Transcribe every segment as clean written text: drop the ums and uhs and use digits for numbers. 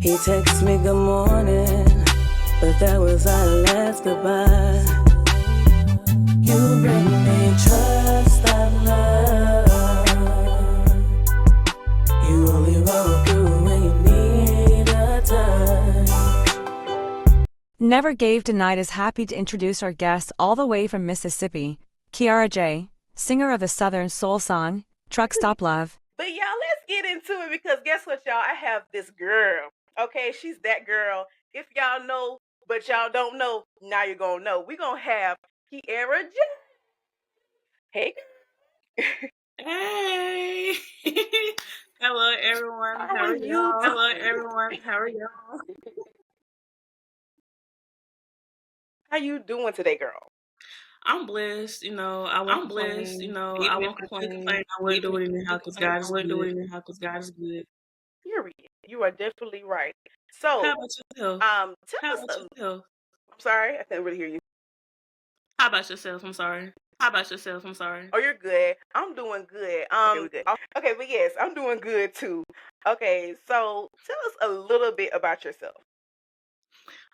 He texts me good morning, but that was our last goodbye. You bring me trust and love. You only roll through when you need a touch. Never Gave Denied is happy to introduce our guest all the way from Mississippi, Kiara Jae, singer of the Southern soul song, Truck Stop Love. But y'all, let's get into it because guess what, y'all? I have this girl. Okay, she's that girl. If y'all know, but y'all don't know, now you're gonna know. We're gonna have Kiara Jae. Hey, Hey. Hello, everyone. how are you? Hello, everyone. How are y'all? How you doing today, girl? I'm blessed. I won't complain. I won't complain. I wouldn't do it anyhow because God is good. Period. You are definitely right. So, How about yourself? tell us. I'm sorry, I couldn't really hear you. How about yourself? I'm sorry. Oh, you're good. I'm doing good. Okay, we're good. Okay, but yes, I'm doing good too. Okay, so tell us a little bit about yourself.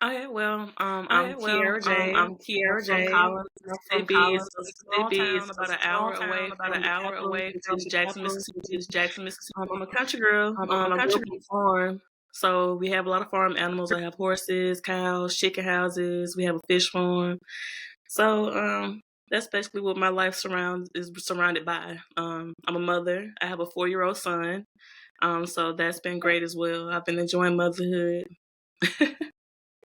Okay, well, I'm Kiara Jae. I'm from Collins, Mississippi. It's a small town about an hour away from the capital, which is Jackson, Mississippi. I'm a country girl. I grew up on a farm, so we have a lot of farm animals. I have horses, cows, chicken houses. We have a fish farm. So that's basically what my life is surrounded by. I'm a mother. I have a 4-year-old son. So that's been great as well. I've been enjoying motherhood.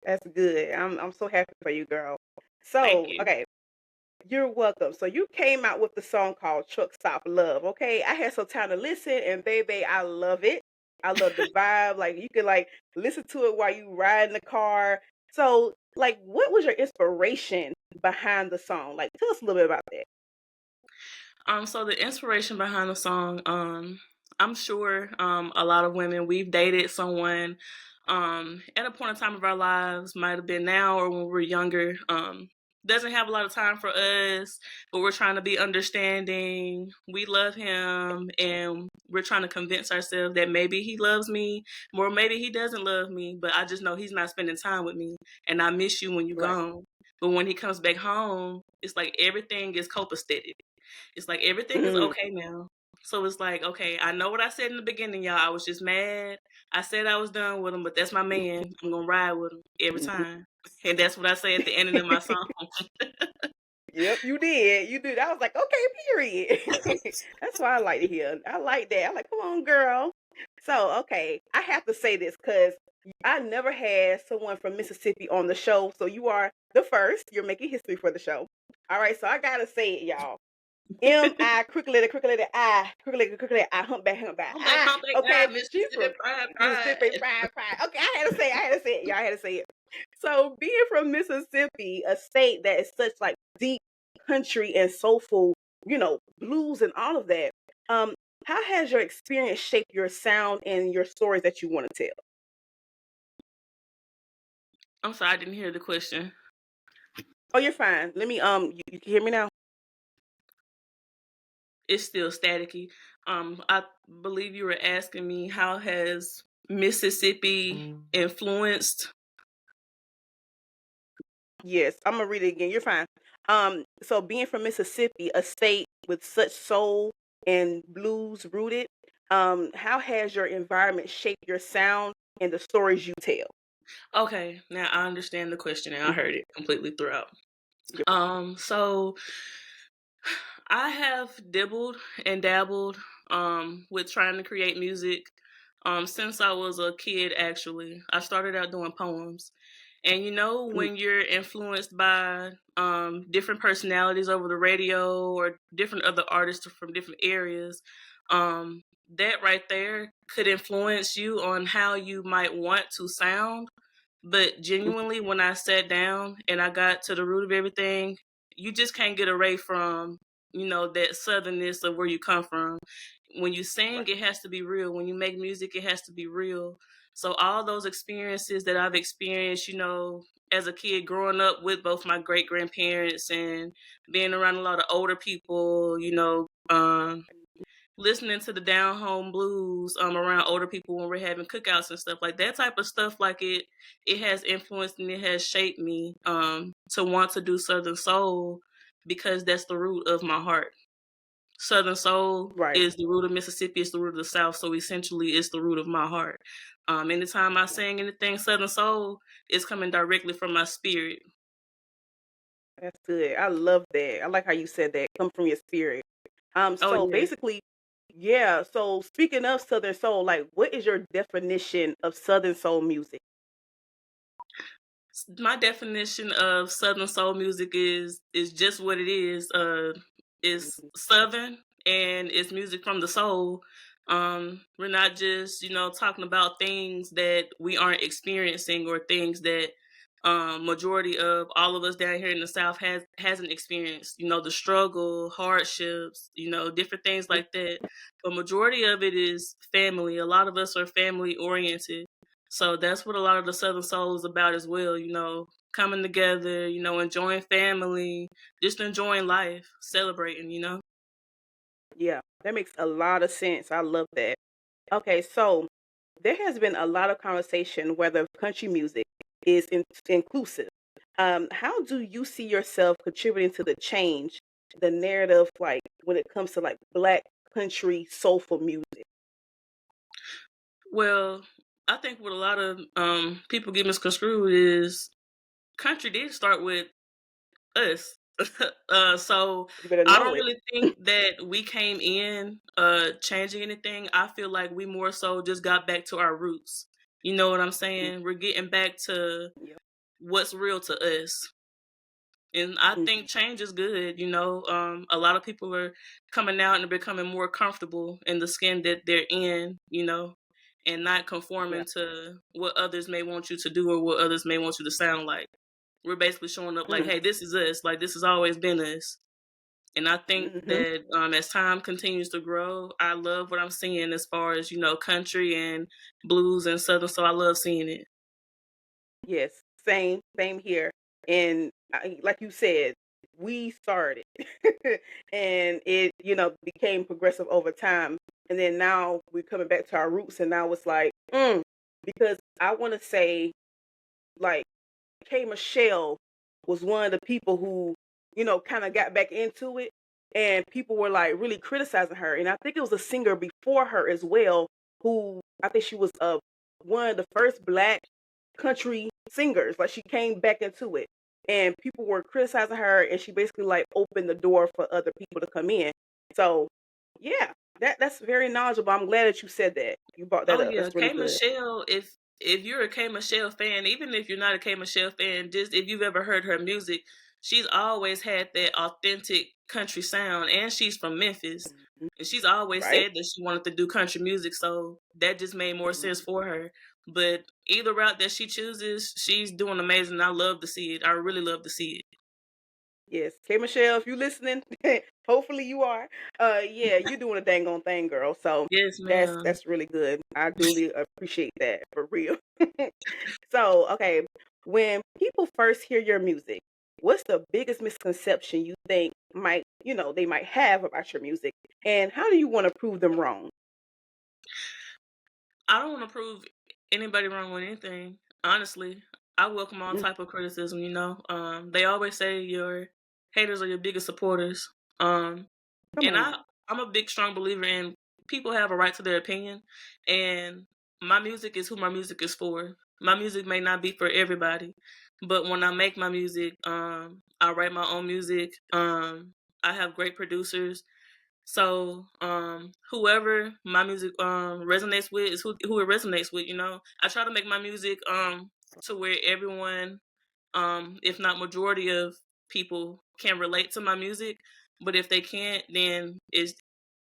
That's good. I'm so happy for you, girl. So, Thank you. okay, you're welcome. So you came out with the song called Truck Stop Love. Okay, I had some time to listen, and baby, I love it. I love the vibe. Like you can like listen to it while you ride in the car. So, like, what was your inspiration behind the song? Like, tell us a little bit about that. So the inspiration behind the song, I'm sure a lot of women, we've dated someone at a point in time of our lives, might have been now or when we were younger, doesn't have a lot of time for us, but we're trying to be understanding. We love him and we're trying to convince ourselves that maybe he loves me or maybe he doesn't love me, but I just know he's not spending time with me and I miss you when you're Right. gone. But when he comes back home, it's like everything is copacetic. It's like everything is okay now. So it's like, okay, I know what I said in the beginning, y'all. I was just mad. I said I was done with him, but that's my man. I'm gonna ride with him every time. And that's what I say at the ending of my song. Yep, you did. You did. I was like, okay, period. That's what I like to hear. I like that. I'm like, come on, girl. So, okay, I have to say this because I never had someone from Mississippi on the show. So you are the first. You're making history for the show. All right, so I gotta say it, y'all. M.I. crooked letter, I, crooked letter, I, humpback, I. Okay, Mississippi pride. Mississippi, pride. Okay, I had to say it. Y'all had to say it. So being from Mississippi, a state that is such like deep country and soulful, blues and all of that. How has your experience shaped your sound and your stories that you want to tell? I'm sorry, I didn't hear the question. Oh, you're fine. Let me you can hear me now? It's still staticky. I believe you were asking me how has Mississippi influenced. Yes, I'm gonna read it again. You're fine. So being from Mississippi, a state with such soul and blues rooted, how has your environment shaped your sound and the stories you tell? Okay, now I understand the question and I heard it completely throughout. Yep. So I have dibbled and dabbled with trying to create music since I was a kid, actually. I started out doing poems. And when you're influenced by different personalities over the radio or different other artists from different areas, that right there could influence you on how you might want to sound. But genuinely, when I sat down and I got to the root of everything, you just can't get away from, that southernness of where you come from. When you sing, it has to be real. When you make music, it has to be real. So all those experiences that I've experienced, as a kid growing up with both my great grandparents and being around a lot of older people, listening to the down home blues around older people when we're having cookouts and stuff like that type of stuff. Like it has influenced and it has shaped me to want to do Southern soul because that's the root of my heart. Southern soul Right. is the root of Mississippi, it's the root of the South, so essentially it's the root of my heart. Anytime I sing anything Southern soul, it's coming directly from my spirit. That's good. I love that. I like how you said that. Come from your spirit. Oh So yes. basically, yeah. So speaking of Southern soul, like, what is your definition of Southern soul music? My definition of Southern soul music is just what it is. It's Mhm. Southern and it's music from the soul. We're not just talking about things that we aren't experiencing or things that majority of all of us down here in the South hasn't experienced. The struggle, hardships, different things like that. But majority of it is family. A lot of us are family oriented. So that's what a lot of the Southern Soul is about as well, coming together, enjoying family, just enjoying life, celebrating. Yeah, that makes a lot of sense. I love that. Okay, so there has been a lot of conversation whether country music is inclusive. How do you see yourself contributing to the change, the narrative, like when it comes to like Black country soulful music? Well, I think what a lot of people get misconstrued is country did start with us. So You better I know don't it. really think that we came in changing anything. I feel like we more so just got back to our roots. You know what I'm saying? We're getting back to Yep. what's real to us. And I Mhm. think change is good. A lot of people are coming out and becoming more comfortable in the skin that they're in, and not Yeah. conforming to what others may want you to do or what others may want you to sound like. We're basically showing up like, Mm. hey, this is us. Like, this has always been us. And I think Hmm. that as time continues to grow, I love what I'm seeing as far as, country and blues and southern. So I love seeing it. Yes, same here. And like you said, we started, and it became progressive over time. And then now we're coming back to our roots, and now it's like, because I want to say, like, K Michelle was one of the people who, kind of got back into it, and people were like really criticizing her. And I think it was a singer before her as well, who I think she was one of the first Black country singers. Like, she came back into it, and people were criticizing her, and she basically like opened the door for other people to come in. So yeah, that's very knowledgeable. I'm glad that you said that. You brought that Oh up. yeah, That's really K good. Michelle. If you're a K Michelle fan, even if you're not a K Michelle fan, just if you've ever heard her music, she's always had that authentic country sound, and she's from Memphis, Mhm. and she's always Right. said that she wanted to do country music, so that just made more sense Mhm. for her. But either route that she chooses, she's doing amazing. I love to see it. I really love to see it. Yes, K Michelle, if you listening, hopefully you are. Yeah, you're doing a dang on thing, girl. So Yes, that's ma'am. that's really good. I duly appreciate that for real. So, okay, when people first hear your music, what's the biggest misconception you think they might have about your music, and how do you want to prove them wrong? I don't want to prove anybody wrong with anything. Honestly, I welcome all Mm, type of criticism. They always say your haters are your biggest supporters. Um, come and on now. I'm a big strong believer in people have a right to their opinion, and my music is who my music is for. My music may not be for everybody, but when I make my music, I write my own music. I have great producers, so whoever my music resonates with is who it resonates with. I try to make my music to where everyone, if not majority of people, can relate to my music. But if they can't, then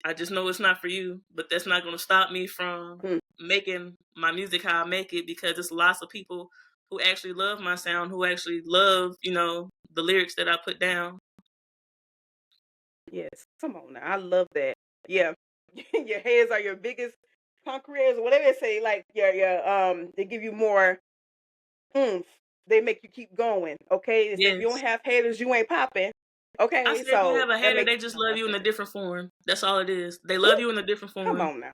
I just know it's not for you. But that's not going to stop me from Mm, making my music how I make it, because there's lots of people who actually love my sound, who actually love the lyrics that I put down. yes, come on now. I love that. Yeah, your haters are your biggest conquerors, or whatever they say. Like, they give you more oomph. They make you keep going. Okay, they say if you don't Yes. have haters, you ain't popping. I Okay, said, if you so have a that hater, makes they just love you in a sense. different form. That's all it is. They Ooh, love you in a different come form. on now.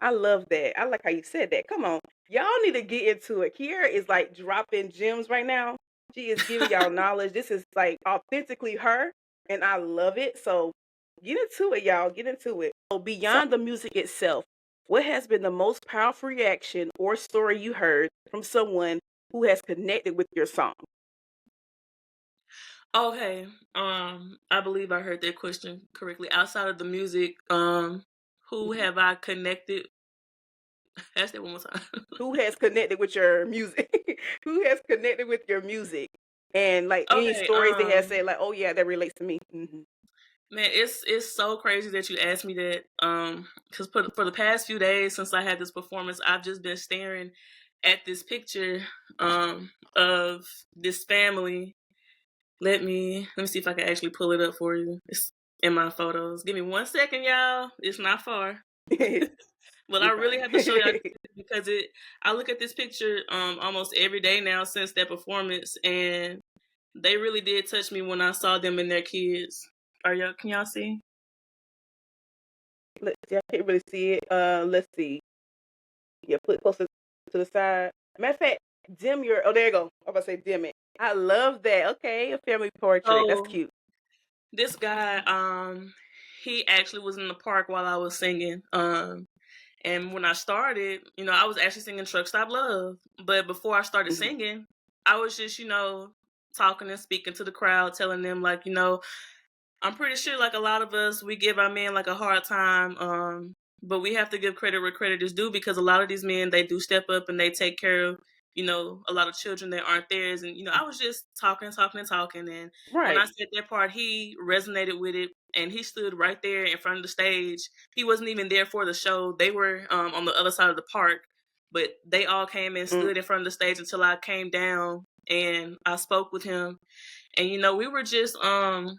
I love that. I like how you said that. Come on. Y'all need to get into it. Kiera is like dropping gems right now. She is giving y'all knowledge. This is like authentically her, and I love it. So get into it, y'all. Get into it. So beyond the music itself, what has been the most powerful reaction or story you heard from someone who has connected with your song? Okay. I believe I heard that question correctly. Outside of the music, who Mhm. have I connected? Ask that one more time. Who has connected with your music? Who has connected with your music? And like any Okay. stories they have said, like, oh yeah, that relates to me. Man, it's so crazy that you asked me that. Because for the past few days since I had this performance, I've just been staring at this picture of this family. Let me see if I can actually pull it up for you. It's in my photos. Give me 1 second, y'all. It's not far. But I You're really fine. have to show y'all this because I look at this picture almost every day now since that performance, and they really did touch me when I saw them and their kids. Can y'all see? Let's see. I can't really see it. Let's see. Yeah, put it closer to the side. Matter of fact, dim your. Oh, there you go. I'm about to say dim it. I love that. Okay, a family portrait. That's So cute. this guy, he actually was in the park while I was singing. And when I started, I was actually singing Truck Stop Love. But before I started Mhm. singing, I was just, talking and speaking to the crowd, telling them like, I'm pretty sure like a lot of us, we give our men like a hard time. But we have to give credit where credit is due because a lot of these men, they do step up and they take care of, a lot of children that aren't theirs. And, I was just talking, talking, and talking. And when I Right. said that part, he resonated with it and he stood right there in front of the stage. He wasn't even there for the show. They were on the other side of the park, but they all came and Mm. stood in front of the stage until I came down and I spoke with him. And, we were just, having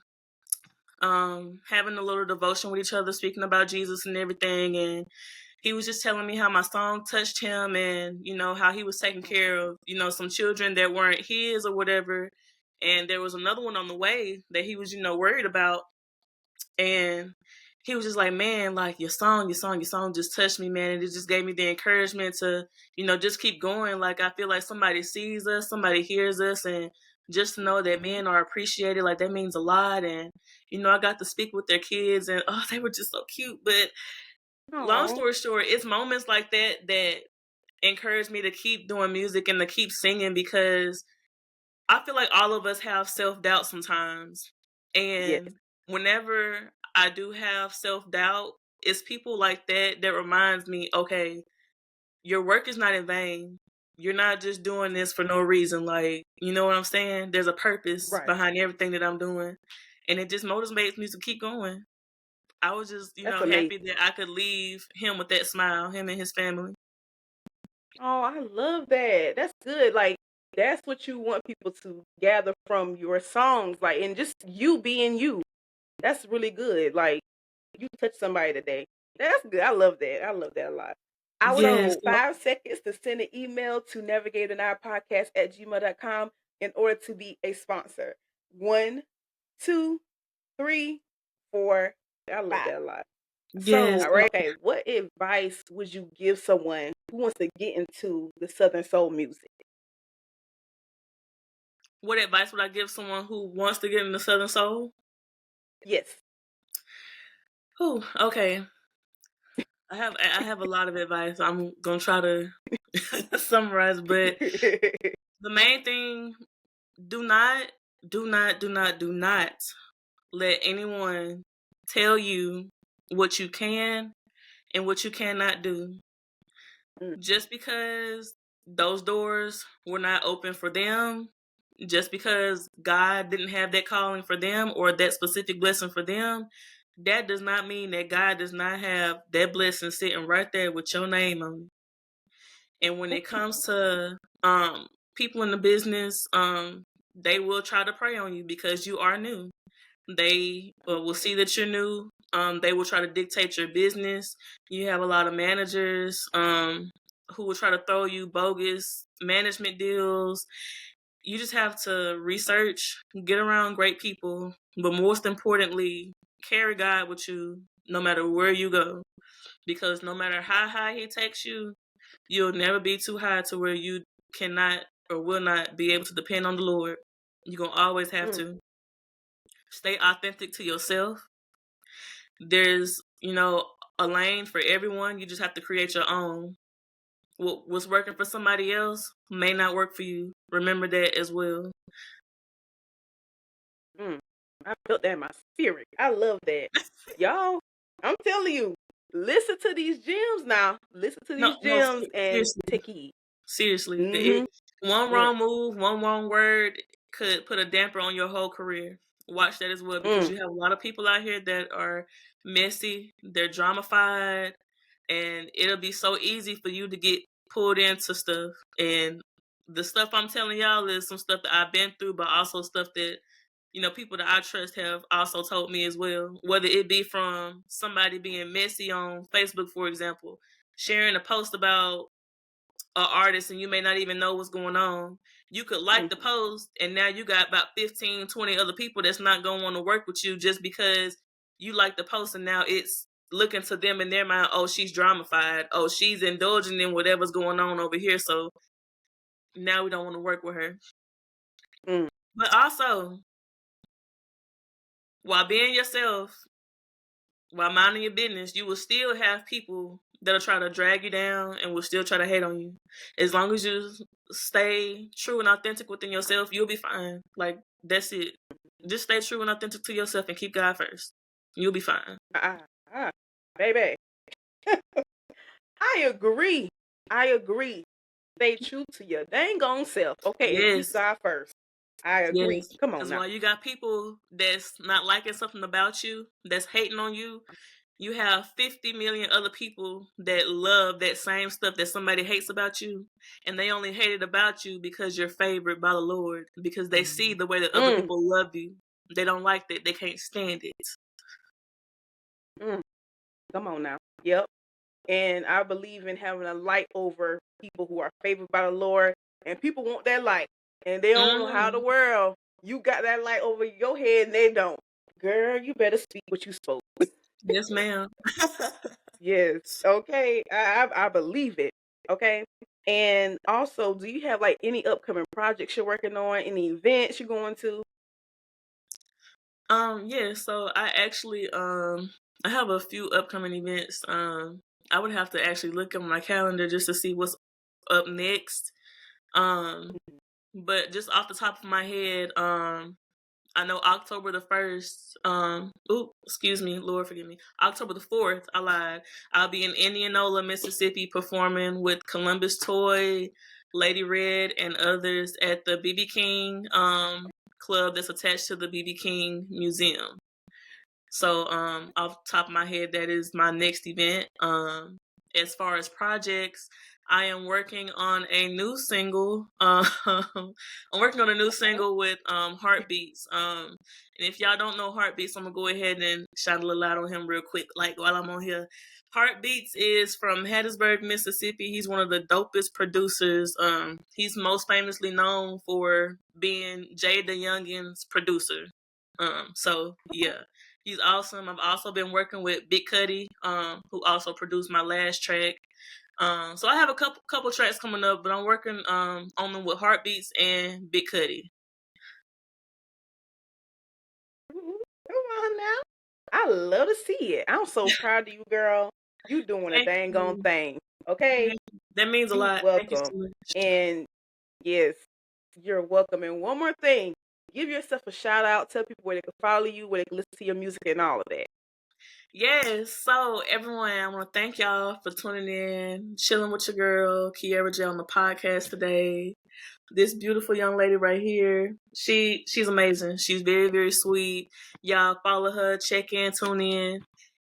a little devotion with each other, speaking about Jesus and everything. And he was just telling me how my song touched him and, how he was taking care of, some children that weren't his or whatever. And there was another one on the way that he was, worried about. And he was just like, man, like your song just touched me, man. And it just gave me the encouragement to, just keep going. Like, I feel like somebody sees us, somebody hears us, and just to know that men are appreciated, like that means a lot. And, I got to speak with their kids and, oh, they were just so cute. But long Oh. story short, it's moments like that encourage me to keep doing music and to keep singing because I feel like all of us have self-doubt sometimes. Yes. And whenever I do have self-doubt, it's people like that reminds me, okay, your work is not in vain. You're not just doing this for no reason. Like, you know what I'm saying? There's a purpose Right. behind everything that I'm doing. And it just motivates me to keep going. I was just, That's happy amazing. that I could leave him with that smile, him and his family. Oh, I love that. That's good. Like that's what you want people to gather from your songs, like and just you being you. That's really good. Like you touched somebody today. That's good. I love that. I love that a lot. I would Yes. need 5 seconds to send an email to navigatinghourpodcast@gmail.com in order to be a sponsor. One, two, three, four. I love that a lot. Yes. So, okay, what advice would you give someone who wants to get into the Southern Soul music? What advice would I give someone who wants to get into Southern Soul? Yes. Oh, okay. I have a lot of advice. I'm gonna try to summarize, but the main thing: do not, do not, do not, do not let anyone tell you what you can and what you cannot do. Mm, Just because those doors were not open for them, just because God didn't have that calling for them or that specific blessing for them, that does not mean that God does not have that blessing sitting right there with your name on it. And when it comes to people in the business, they will try to prey on you because you are new. They will see that you're new. They will try to dictate your business. You have a lot of managers who will try to throw you bogus management deals. you just have to research, get around great people, but most importantly, carry God with you no matter where you go. Because no matter how high He takes you, you'll never be too high to where you cannot or will not be able to depend on the Lord. You're going to always have to stay authentic to yourself. There's, a lane for everyone. You just have to create your own. What's working for somebody else may not work for you. Remember that as well. I felt that in my spirit. I love that. Y'all, I'm telling you, listen to these gems now. Listen to these No, gems and seriously. take heed. Seriously. Mm-hmm. One Yeah. wrong move, one wrong word could put a damper on your whole career. Watch that as well, because you have a lot of people out here that are messy, they're dramified, and it'll be so easy for you to get pulled into stuff. And the stuff I'm telling y'all is some stuff that I've been through, but also stuff that people that I trust have also told me as well. Whether it be from somebody being messy on Facebook, for example, sharing a post about an artist and you may not even know what's going on. You could like the post and now you got about 15, 20 other people that's not going to want to work with you just because you like the post, and now it's looking to them in their mind, oh, she's dramified. Oh, she's indulging in whatever's going on over here. So now we don't want to work with her. But also, while being yourself, while minding your business, you will still have people that'll try to drag you down and will still try to hate on you. As long as you stay true and authentic within yourself, you'll be fine. Like, that's it. Just stay true and authentic to yourself and keep God first. You'll be fine. Baby. I agree. Stay true to your dang on self. Okay, and keep God first. I agree. Yes. Come on Because now. while you got people that's not liking something about you, that's hating on you, you have 50 million other people that love that same stuff that somebody hates about you. And they only hate it about you because you're favored by the Lord. Because they see the way that other people love you. They don't like that. They can't stand it. Come on now. Yep. And I believe in having a light over people who are favored by the Lord. And people want that light. And they don't know how the world. You got that light over your head and they don't. Girl, you better speak what you spoke. Yes, ma'am. Yes. Okay. I believe it. Okay. And also, do you have like any upcoming projects you're working on? Any events you're going to? Yeah, so I actually I have a few upcoming events. I would have to actually look at my calendar just to see what's up next. But just off the top of my head, I know October the 1st, excuse me, Lord forgive me. October the 4th, I lied. I'll be in Indianola, Mississippi performing with Columbus Toy, Lady Red, and others at the BB King club that's attached to the BB King Museum. So off the top of my head, that is my next event. As far as projects, I am working on a new single. I'm working on a new single with Heartbeats. And if y'all don't know Heartbeats, I'm gonna go ahead and shout a little out on him real quick, like while I'm on here. Heartbeats is from Hattiesburg, Mississippi. He's one of the dopest producers. He's most famously known for being Jay the Youngin's producer. So yeah, he's awesome. I've also been working with Big Cuddy, who also produced my last track. So I have a couple tracks coming up, but I'm working on them with Heartbeats and Big Cuddy. Come on now. I love to see it. I'm so proud of you, girl. You doing a Thank dang on you. thing. Okay? That means a You lot. Thank you welcome. so much. And yes, you're welcome. And one more thing, give yourself a shout out. Tell people where they can follow you, where they can listen to your music and all of that. Yes, so everyone, I want to thank y'all for tuning in, chilling with your girl, Kiara Jae, on the podcast today. This beautiful young lady right here, she's amazing. She's very, very sweet. Y'all follow her, check in, tune in.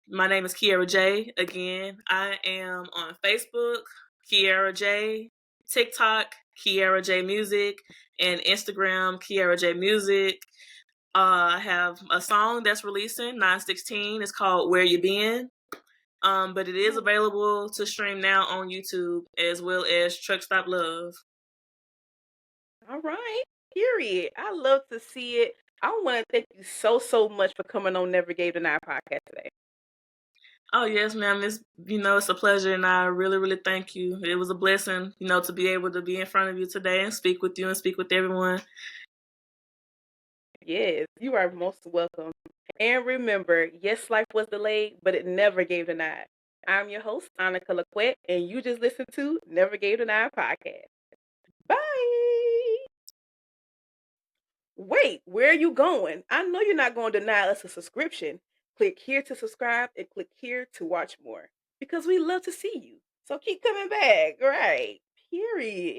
My name is Kiara Jae. Again, I am on Facebook, Kiara Jae, TikTok, Kiara Jae Music, and Instagram, Kiara Jae Music. I have a song that's releasing 9/16. It's called Where You Been. But it is available to stream now on YouTube as well as Truck Stop Love. All right. Period. I love to see it. I want to thank you so much for coming on Never Gave Denied podcast today. Oh yes, ma'am. It's a pleasure, and I really, really thank you. It was a blessing, to be able to be in front of you today and speak with you and speak with everyone. Yes, you are most welcome. And remember, yes, life was delayed, but it never gave denied. I'm your host, Annika Laquette, and you just listened to Never Gave Denied podcast. Bye. Wait, where are you going? I know you're not going to deny us a subscription. Click here to subscribe and click here to watch more because we love to see you. So keep coming back, right? Period.